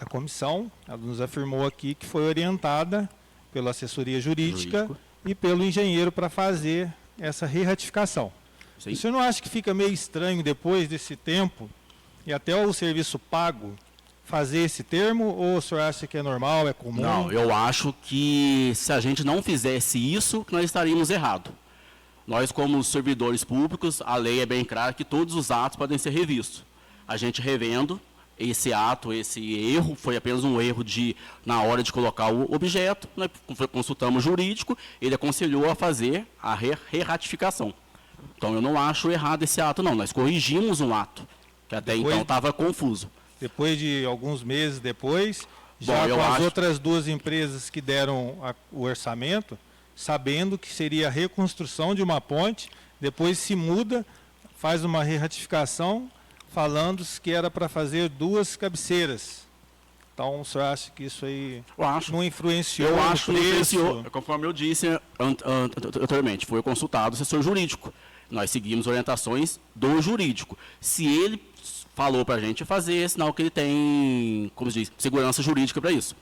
C: comissão, ela nos afirmou aqui que foi orientada pela assessoria jurídica
B: Jurídico.
C: e pelo engenheiro para fazer essa re-ratificação.
B: Sim.
C: Você não acha que fica meio estranho depois desse tempo e até o serviço pago fazer esse termo, ou o senhor acha que é normal, é comum?
B: Não, eu acho que se a gente não fizesse isso, nós estaríamos errados. Nós, como servidores públicos, a lei é bem clara que todos os atos podem ser revistos. A gente revendo esse ato, esse erro, foi apenas um erro na hora de colocar o objeto, nós consultamos o jurídico, ele aconselhou a fazer a re-ratificação. Então, eu não acho errado esse ato, não. Nós corrigimos um ato, que até
C: Depois-
B: então estava confuso.
C: Depois de alguns meses depois, já
B: Bom, eu
C: com as
B: acho-
C: outras duas empresas que deram o orçamento, sabendo que seria a reconstrução de uma ponte, depois se muda, faz uma re-ratificação, falando que era para fazer 2 cabeceiras. Então, o senhor acha que isso aí
B: Eu acho.
C: não influenciou
B: Eu
C: no
B: acho que
C: preço?
B: influenciou, conforme eu disse anteriormente, foi consultado o assessor jurídico. Nós seguimos orientações do jurídico. Se ele falou para a gente fazer, é sinal que ele tem, como se diz, segurança jurídica para isso.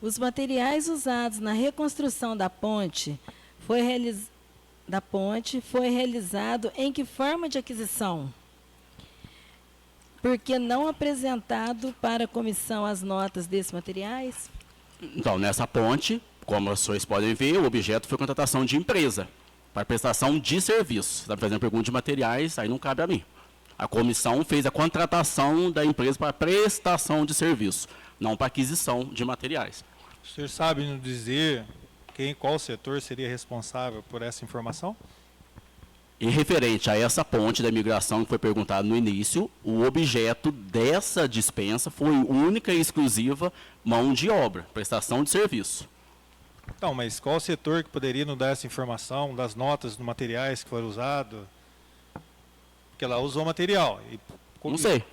A: Os materiais usados na reconstrução da ponte foi realizado em que forma de aquisição? Porque não apresentado para a comissão as notas desses materiais?
B: Então, nessa ponte, como os senhores podem ver, o objeto foi contratação de empresa, para prestação de serviço. Você está fazendo pergunta de materiais, aí não cabe a mim. A comissão fez a contratação da empresa para prestação de serviço, não para aquisição de materiais.
C: O senhor sabe nos dizer qual setor seria responsável por essa informação?
B: E referente a essa ponte da imigração que foi perguntado no início, o objeto dessa dispensa foi única e exclusiva mão de obra, prestação de serviço.
C: Então, mas qual setor que poderia nos dar essa informação das notas dos materiais que foram usados? Porque ela usou material.
B: Não sei.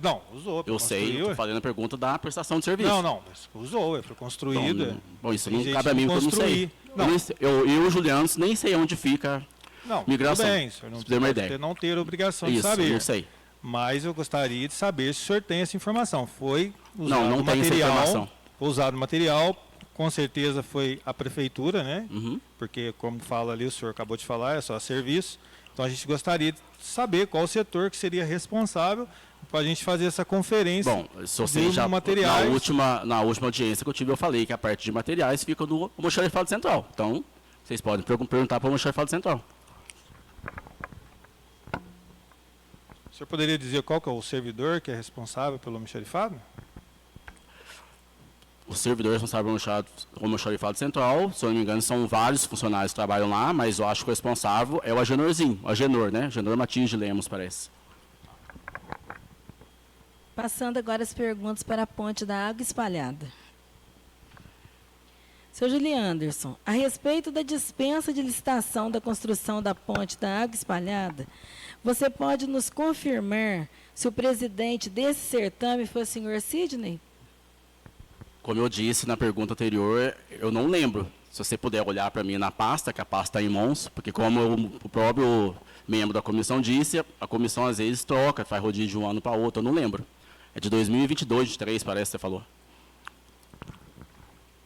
C: Não, usou.
B: Eu sei,
C: construiu,
B: estou fazendo a pergunta da prestação de serviço.
C: Não, mas usou, foi construída.
B: Então, bom, isso
C: Tem
B: não
C: jeito
B: cabe a
C: de
B: mim, porque eu não sei.
C: construir.
B: Eu e o Juliano nem sei onde fica.
C: Não,
B: Migração.
C: tudo bem, o senhor não
B: Pra você ter uma
C: pode
B: ideia.
C: não ter obrigação de
B: Isso, eu
C: saber.
B: não sei.
C: Mas eu gostaria de saber se o senhor tem essa informação. Foi usado
B: Não tem essa informação.
C: usado material, com certeza foi a prefeitura, né?
B: Uhum.
C: Porque, como fala ali, o senhor acabou de falar, é só serviço. Então, a gente gostaria de saber qual setor que seria responsável para a gente fazer essa conferência.
B: Bom, se você
C: de
B: já,
C: materiais.
B: na última audiência que eu tive, eu falei que a parte de materiais fica no Almoxarifado Central. Então, vocês podem perguntar para o Almoxarifado Central.
C: O senhor poderia dizer qual que é o servidor que é responsável pelo almoxarifado?
B: O servidor responsável pelo Almoxarifado Central, se eu não me engano, são vários funcionários que trabalham lá, mas eu acho que o responsável é o Agenorzinho, o Agenor, né? Agenor Martins de Lemos, parece.
A: Passando agora as perguntas para a ponte da água espalhada. Seu Juliano Anderson, a respeito da dispensa de licitação da construção da ponte da água espalhada, você pode nos confirmar se o presidente desse certame foi o senhor Sidney?
B: Como eu disse na pergunta anterior, eu não lembro. Se você puder olhar para mim na pasta, que a pasta está em mãos, porque como o próprio membro da comissão disse, a comissão às vezes troca, faz rodízio de um ano para outro, eu não lembro. É de 2022, 2023, parece que você falou.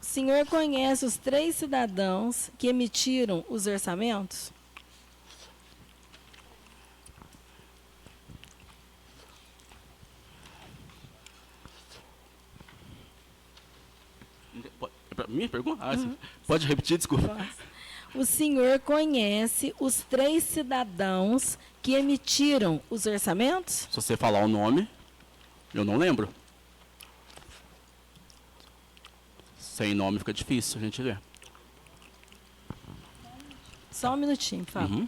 A: O senhor conhece os 3 cidadãos que emitiram os orçamentos?
B: Minha pergunta? Pode repetir, desculpa.
A: O senhor conhece os 3 cidadãos que emitiram os orçamentos?
B: Se você falar o nome, eu não lembro. Sem nome fica difícil a gente ver.
A: Só um minutinho, por favor.
B: Uhum.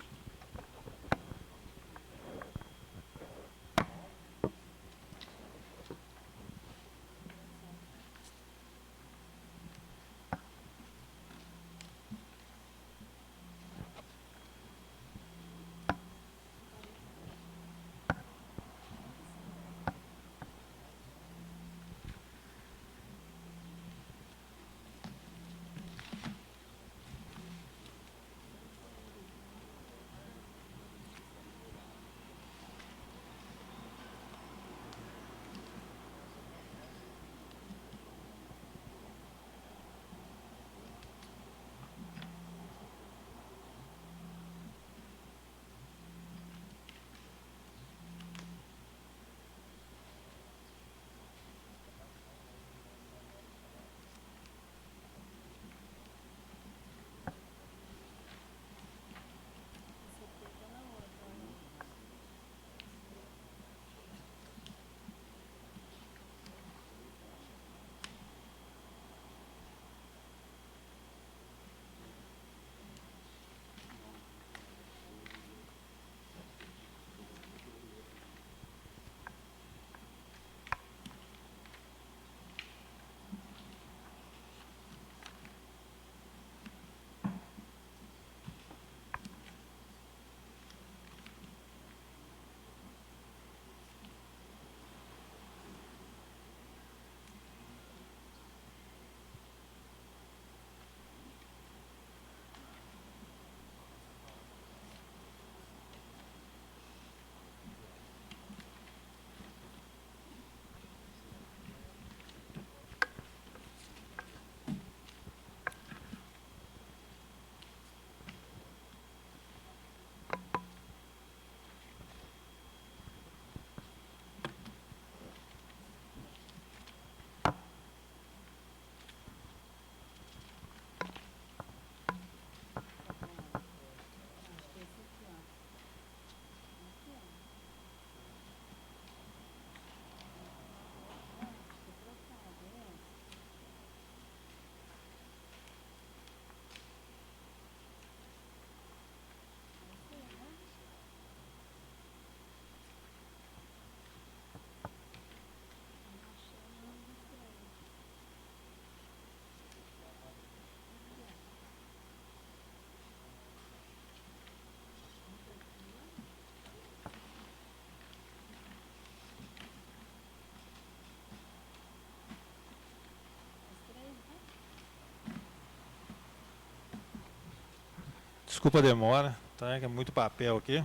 C: Desculpa a demora, tá? Que é muito papel aqui.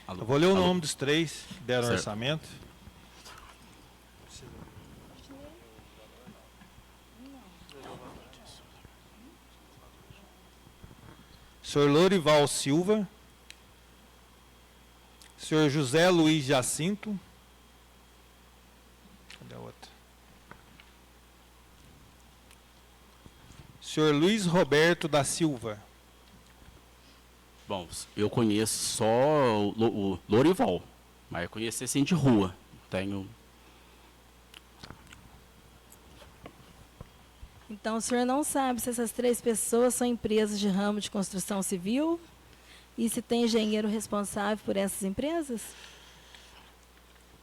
B: Alô,
C: Eu vou ler o
B: alô.
C: nome dos 3 que deram
B: Certo.
C: orçamento. Senhor Lorival Silva, senhor José Luiz Jacinto, cadê a outra? Senhor Luiz Roberto da Silva.
B: Bom, eu conheço só o Lorival, mas eu conheci assim de rua. Tenho.
A: Então, o senhor não sabe se essas 3 pessoas são empresas de ramo de construção civil e se tem engenheiro responsável por essas empresas?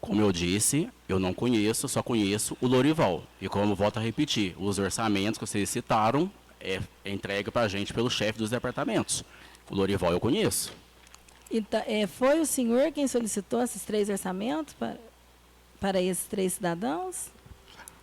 B: Como eu disse, eu não conheço, só conheço o Lorival. E como volto a repetir, os orçamentos que vocês citaram é entregue para a gente pelo chefe dos departamentos. O Lorival eu conheço.
A: Então, foi o senhor quem solicitou esses 3 orçamentos para esses 3 cidadãos?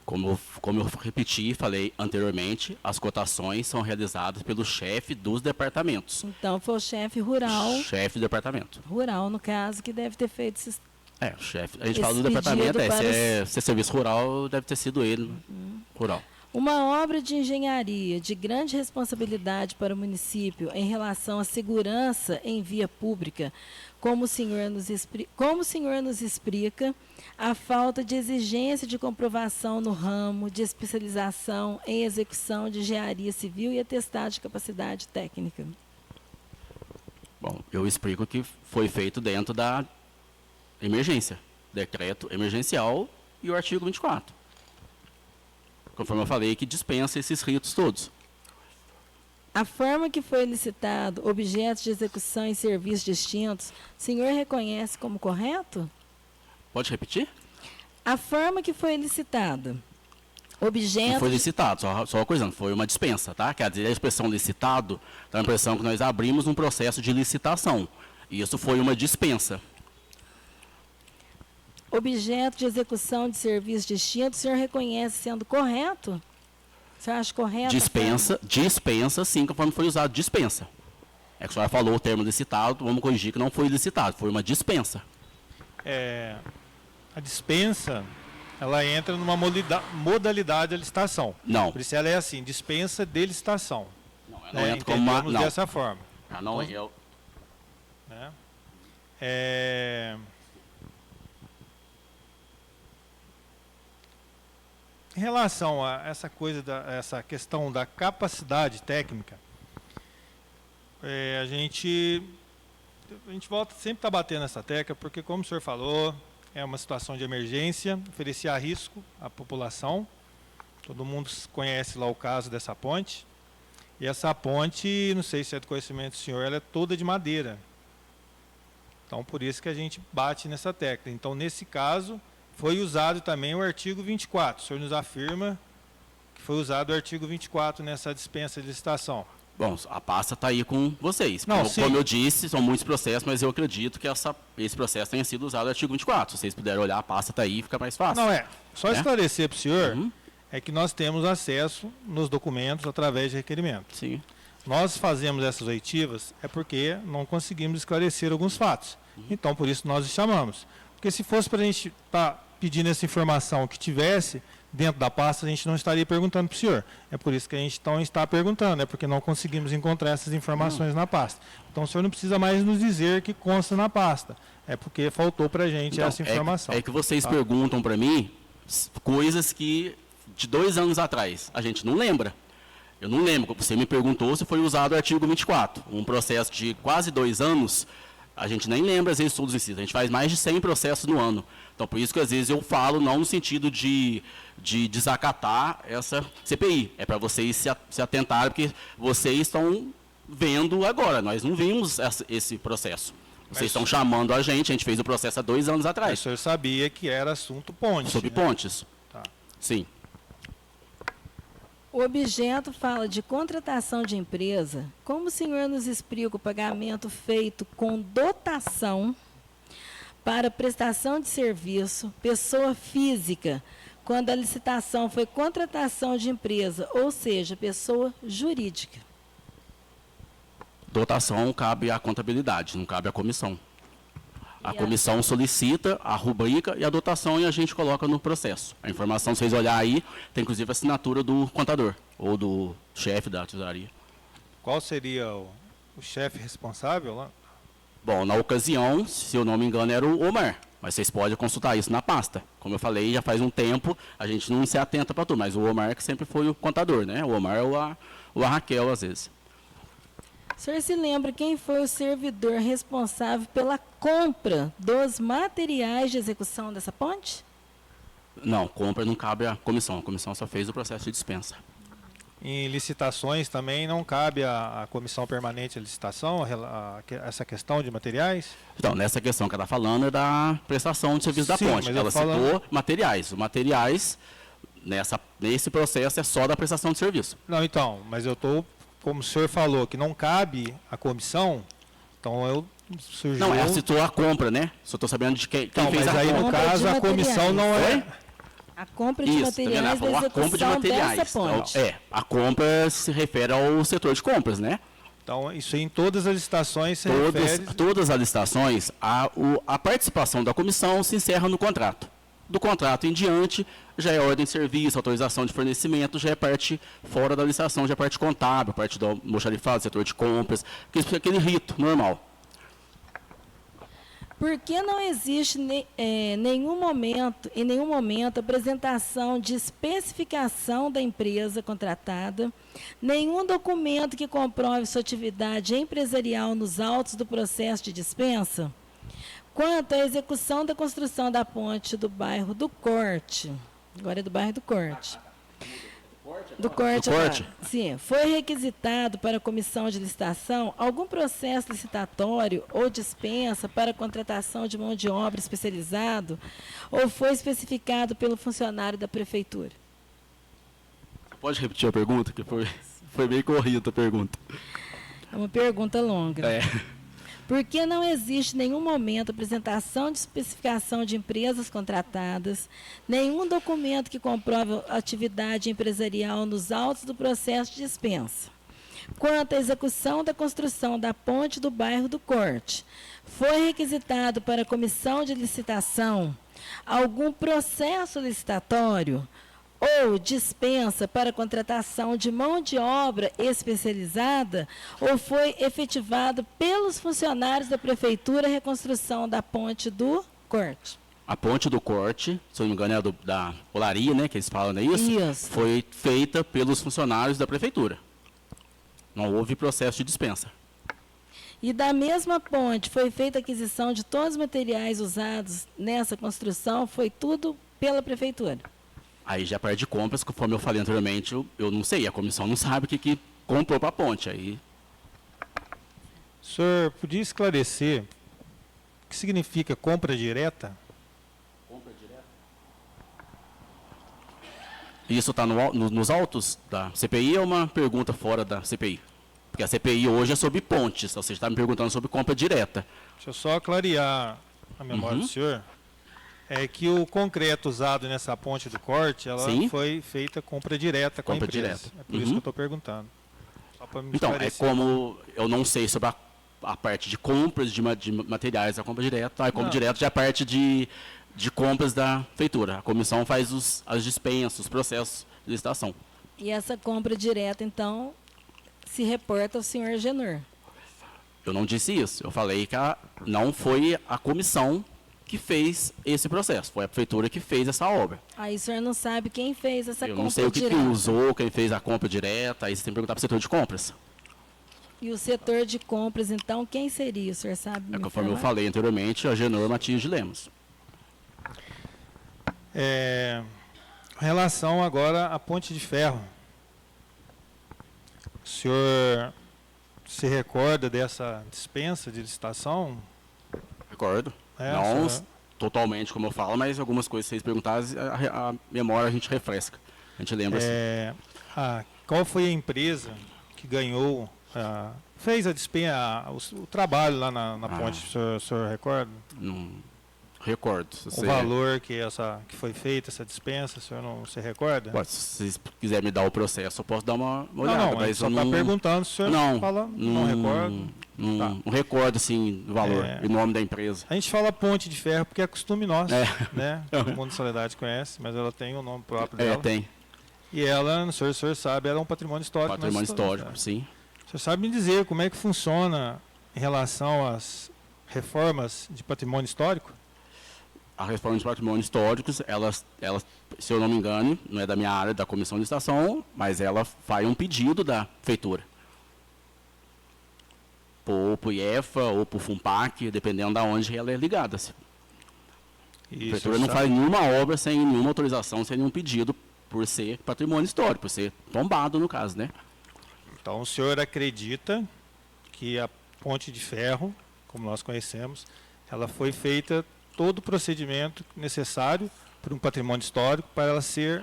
B: Como eu repeti e falei anteriormente, as cotações são realizadas pelo chefe dos departamentos.
A: Então, foi o chefe rural,
B: Chefe do departamento.
A: no caso, que deve ter feito esses...
B: É, o chefe. A gente
A: Esse
B: fala do departamento,
A: pedido para
B: se é serviço rural, deve ter sido ele, rural.
A: Uma obra de engenharia de grande responsabilidade para o município em relação à segurança em via pública, como o senhor nos explica, a falta de exigência de comprovação no ramo de especialização em execução de engenharia civil e atestado de capacidade técnica.
B: Bom, eu explico que foi feito dentro da emergência, decreto emergencial e o artigo 24. Conforme eu falei, que dispensa esses ritos todos.
A: A forma que foi licitado objetos de execução e serviços distintos, o senhor reconhece como correto?
B: Pode repetir?
A: A forma que foi licitado
B: Não
A: objetos...
B: foi licitado, só uma coisa, não foi uma dispensa, tá? Quer dizer, a expressão licitado dá a impressão que nós abrimos um processo de licitação. E isso foi uma dispensa.
A: Objeto de execução de serviço distinto, o senhor reconhece sendo correto? O senhor acha correto?
B: Dispensa, sim, conforme foi usado, dispensa. É que a senhora falou o termo licitado, vamos corrigir que não foi licitado, foi uma dispensa.
C: A dispensa, ela entra numa modalidade de licitação.
B: Não.
C: Por isso ela é assim, dispensa de licitação.
B: Não, ela não entra como uma...
C: Entendemos
B: Não,
C: dessa forma.
B: não eu...
C: Né? Em relação a essa coisa, essa questão da capacidade técnica, a gente volta sempre está batendo nessa tecla, porque como o senhor falou, é uma situação de emergência, oferecia risco à população. Todo mundo conhece lá o caso dessa ponte. E essa ponte, não sei se é do conhecimento do senhor, ela é toda de madeira. Então, por isso que a gente bate nessa tecla. Então, nesse caso, foi usado também o artigo 24. O senhor nos afirma que foi usado o artigo 24 nessa dispensa de licitação.
B: Bom, a pasta está aí com vocês.
C: Não,
B: como eu disse, são muitos processos, mas eu acredito que esse processo tenha sido usado o artigo 24. Se vocês puderem olhar, a pasta está aí, fica mais fácil.
C: Não, só esclarecer para o senhor,
B: Uhum.
C: é que nós temos acesso nos documentos através de requerimento.
B: Sim.
C: Nós fazemos essas oitivas é porque não conseguimos esclarecer alguns fatos. Então, por isso nós chamamos. Porque se fosse para a gente estar pedindo essa informação que tivesse dentro da pasta, a gente não estaria perguntando para o senhor. É por isso que a gente então está perguntando, é porque não conseguimos encontrar essas informações na pasta. Então, o senhor não precisa mais nos dizer que consta na pasta. É porque faltou para a gente
B: Então,
C: essa informação.
B: É que vocês
C: tá?
B: perguntam para mim coisas que de 2 anos atrás a gente não lembra. Eu não lembro. Você me perguntou se foi usado o artigo 24. Um processo de quase 2 anos, a gente nem lembra, às vezes, todos esses. A gente faz mais de 100 processos no ano. Então, por isso que, às vezes, eu falo não no sentido de desacatar essa CPI. É para vocês se atentarem, porque vocês estão vendo agora. Nós não vimos esse processo. Vocês estão chamando a gente fez o processo há 2 anos
C: Mas
B: atrás.
C: o senhor sabia que era assunto ponte.
B: Sobre
C: né?
B: pontes.
C: Tá.
B: Sim.
A: O objeto fala de contratação de empresa. Como o senhor nos explica o pagamento feito com dotação para prestação de serviço, pessoa física, quando a licitação foi contratação de empresa, ou seja, pessoa jurídica?
B: Dotação cabe à contabilidade, não cabe à comissão. A
A: E
B: comissão solicita a rubrica e a dotação e a gente coloca no processo. A informação, se vocês olharem aí, tem inclusive a assinatura do contador ou do chefe da tesouraria.
C: Qual seria o chefe responsável lá?
B: Bom, na ocasião, se eu não me engano, era o Omar. Mas vocês podem consultar isso na pasta. Como eu falei, já faz um tempo, a gente não se atenta para tudo, mas o Omar que sempre foi o contador, né? O Omar ou a Raquel, às vezes.
A: O senhor se lembra quem foi o servidor responsável pela compra dos materiais de execução dessa ponte?
B: Não, compra não cabe à comissão. A comissão só fez o processo de dispensa.
C: Em licitações também não cabe à comissão permanente de licitação essa questão de materiais?
B: Então, nessa questão que ela está falando é da prestação de serviço
C: Sim,
B: da ponte.
C: mas eu
B: Ela
C: falo-
B: citou materiais. Os materiais, nesse processo, é só da prestação de serviço.
C: Não, então, mas eu estou, como o senhor falou, que não cabe à comissão, então surgiu...
B: Não, ela citou a compra, né? Só estou sabendo de quem
C: Então,
B: fez
C: mas
B: a
C: aí no
B: compra.
A: Compra
C: caso
A: de
C: a comissão não é...
B: Oi?
A: A compra de
B: Isso, tá vendo? Ela
A: materiais da
B: falou a compra de
A: execução
B: materiais.
A: dessa ponte.
B: Então, a compra se refere ao setor de compras, né?
C: Então, isso em todas as licitações se refere...
B: Todas as licitações, a participação da comissão se encerra no contrato. Do contrato em diante, já é ordem de serviço, autorização de fornecimento, já é parte fora da licitação, já é parte contábil, parte do almoxarifado, setor de compras, aquele rito normal.
A: Por que não existe em nenhum momento, apresentação de especificação da empresa contratada, nenhum documento que comprove sua atividade empresarial nos autos do processo de dispensa? Quanto à execução da construção da ponte do bairro do Corte, agora é do bairro do Corte. Do Corte.
B: Do Corte?
A: Agora. Sim. Foi requisitado para a comissão de licitação algum processo licitatório ou dispensa para a contratação de mão de obra especializado ou foi especificado pelo funcionário da prefeitura?
B: Pode repetir a pergunta, que foi meio corrida a pergunta.
A: É uma pergunta longa.
B: É.
A: Por que não existe em nenhum momento apresentação de especificação de empresas contratadas, nenhum documento que comprove a atividade empresarial nos autos do processo de dispensa? Quanto à execução da construção da ponte do bairro do Corte, foi requisitado para a comissão de licitação algum processo licitatório ou dispensa para a contratação de mão de obra especializada, ou foi efetivado pelos funcionários da Prefeitura a reconstrução da ponte do Corte?
B: A ponte do Corte, se eu não me engano, é da Olaria, né, que eles falam, não é isso?
A: Isso.
B: Foi feita pelos funcionários da Prefeitura. Não houve processo de dispensa.
A: E da mesma ponte foi feita a aquisição de todos os materiais usados nessa construção, foi tudo pela Prefeitura?
B: Aí já parte de compras, conforme eu falei anteriormente, eu não sei, a comissão não sabe o que comprou para a ponte. Aí,
C: O senhor podia esclarecer o que significa compra direta?
B: isso está nos autos da CPI ou é uma pergunta fora da CPI? Porque a CPI hoje é sobre pontes, ou seja, está me perguntando sobre compra direta.
C: Deixa eu só clarear a memória do senhor. É que o concreto usado nessa ponte do Corte, ela
B: Sim.
C: foi feita compra direta com
B: Compra
C: a empresa.
B: direta.
C: É por isso que eu estou perguntando. Só para me
B: Então, é
C: esclarecer.
B: como eu não sei sobre a parte de compras de materiais da compra direta, a compra
C: Não.
B: direta já é a parte de compras da feitura. A comissão faz as dispensas, os processos de licitação.
A: E essa compra direta, então, se reporta ao senhor Genor.
B: Eu não disse isso. Eu falei que não foi a comissão que fez esse processo. Foi a prefeitura que fez essa obra.
A: Aí o senhor não sabe quem fez essa
B: Eu
A: compra
B: não sei o que
A: direta.
B: usou, quem fez a compra direta. Aí você tem que perguntar para o setor de compras.
A: E o setor de compras, então, quem seria? O senhor sabe me
B: Conforme eu
A: falar?
B: falei anteriormente, a Genor Matias de Lemos.
C: Em relação agora à ponte de ferro. O senhor se recorda dessa dispensa de licitação?
B: Recordo.
C: É,
B: Não
C: senhor.
B: totalmente como eu falo, mas algumas coisas, se vocês perguntarem, a memória a gente refresca. A gente lembra assim.
C: Qual foi a empresa que ganhou, fez a dispensa, o trabalho lá na ponte, o senhor recorda?
B: Não- Recordo.
C: O valor que foi feita, essa dispensa, o senhor não se recorda?
B: Pode, se vocês quiserem me dar o processo, eu posso dar uma
C: Não,
B: olhada.
C: não, a gente
B: mas
C: só
B: eu
C: está
B: não,
C: perguntando se o senhor
B: não,
C: fala, não recordo. Tá.
B: não recordo, assim, o valor e o nome da empresa.
C: A gente fala ponte de ferro porque é costume nosso,
B: É.
C: né? Todo mundo de Soledade conhece, mas ela tem o nome próprio dela.
B: Tem.
C: E ela, o senhor sabe, ela é um patrimônio histórico.
B: Patrimônio histórico,
C: né?
B: sim.
C: O senhor sabe me dizer como é que funciona em relação às reformas de patrimônio histórico?
B: A reforma de patrimônios históricos, elas, se eu não me engano, não é da minha área, da comissão de licitação, mas ela faz um pedido da prefeitura. Ou para o IEFA, ou para o FUNPAC, dependendo de onde ela é ligada. A prefeitura não faz nenhuma obra sem nenhuma autorização, sem nenhum pedido, por ser patrimônio histórico, por ser tombado, no caso, né?
C: Então, o senhor acredita que a ponte de ferro, como nós conhecemos, ela foi feita todo o procedimento necessário para um patrimônio histórico para ela ser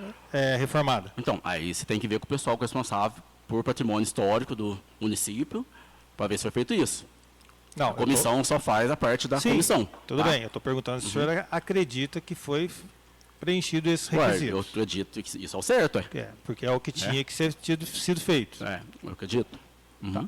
C: reformada?
B: Então, aí você tem que ver com o pessoal responsável por patrimônio histórico do município, para ver se foi feito isso.
C: Não,
B: A comissão só faz a parte da comissão.
C: Tudo
B: tá?
C: bem, eu estou perguntando se o senhor acredita que foi preenchido esse
B: Ué,
C: requisito.
B: eu acredito que isso é o certo, é.
C: Porque é o que tinha que ser sido feito.
B: É, eu acredito. Uhum.
C: Tá.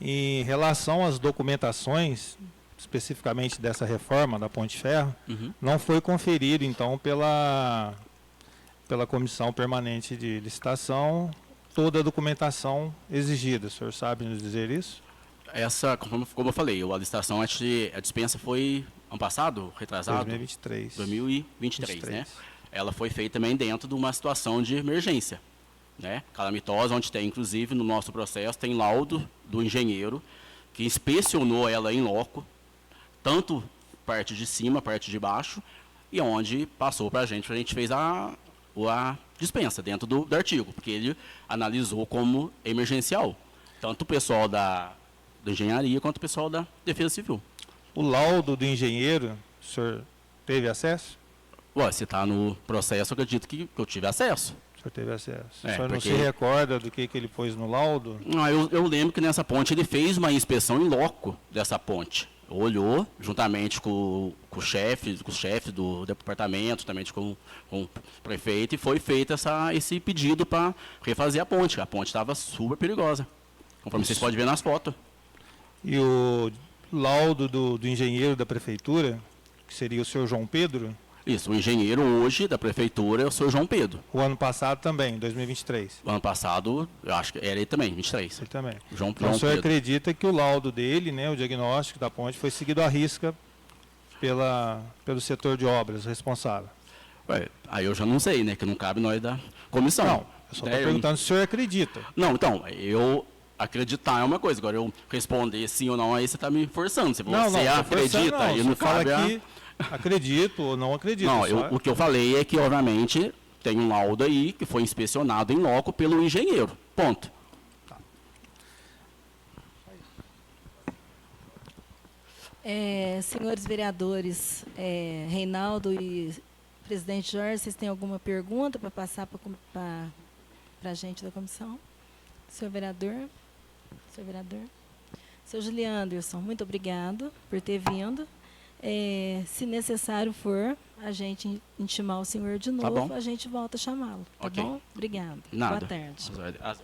C: Em relação às documentações, especificamente dessa reforma da Ponte Ferro, não foi conferido, então, pela Comissão Permanente de Licitação, toda a documentação exigida. O senhor sabe nos dizer isso?
B: Essa, como eu falei, a licitação, a dispensa foi ano passado, retrasado?
C: 2023.
B: 2023, né? Ela foi feita também dentro de uma situação de emergência, né? Calamitosa, onde tem, inclusive, no nosso processo, tem laudo do engenheiro que inspecionou ela em loco, tanto parte de cima, parte de baixo, e onde passou para a gente fez a dispensa dentro do artigo, porque ele analisou como emergencial, tanto o pessoal da engenharia quanto o pessoal da defesa civil.
C: O laudo do engenheiro, o senhor teve acesso?
B: Ué, se está no processo, eu acredito que eu tive acesso.
C: O senhor teve acesso.
B: É,
C: O senhor não
B: porque-
C: se recorda do que ele pôs no laudo?
B: Eu lembro que nessa ponte ele fez uma inspeção em loco dessa ponte. Olhou, juntamente com os chefes do departamento, também com o prefeito, e foi feito esse pedido para refazer a ponte. A ponte estava super perigosa, conforme vocês podem ver nas fotos.
C: E o laudo do engenheiro da prefeitura, que seria o senhor João Pedro,
B: Isso, o engenheiro hoje da prefeitura é o senhor João Pedro.
C: o ano passado também, 2023.
B: O ano passado, eu acho que era ele também, 23.
C: Ele também.
B: João
C: Então o senhor
B: Pedro.
C: acredita que o laudo dele, né, o diagnóstico da ponte, foi seguido à risca pelo setor de obras responsável?
B: Ué, aí eu já não sei, né, que não cabe nós da comissão.
C: Não, eu só estou perguntando se o senhor acredita.
B: Não, então, eu acreditar é uma coisa, agora eu responder sim ou não, aí você está me forçando. Se você
C: Não, tô forçando,
B: acredita,
C: não.
B: aí
C: O
B: não
C: senhor fala
B: cabe
C: aqui, acredito ou não acredito.
B: Não,
C: só-
B: o que eu falei é que, obviamente, tem um laudo aí que foi inspecionado em loco pelo engenheiro. Ponto.
A: Senhores vereadores, Reinaldo e presidente Jorge, vocês têm alguma pergunta para passar para a gente da comissão? Senhor vereador? Senhor vereador? Senhor Juliano Anderson, muito obrigado por ter vindo. Se necessário for, a gente intimar o senhor de novo,
B: bom.
A: a gente volta a chamá-lo. Tá
B: Ok.
A: bom? Obrigado.
B: Nada.
A: Boa tarde.
B: As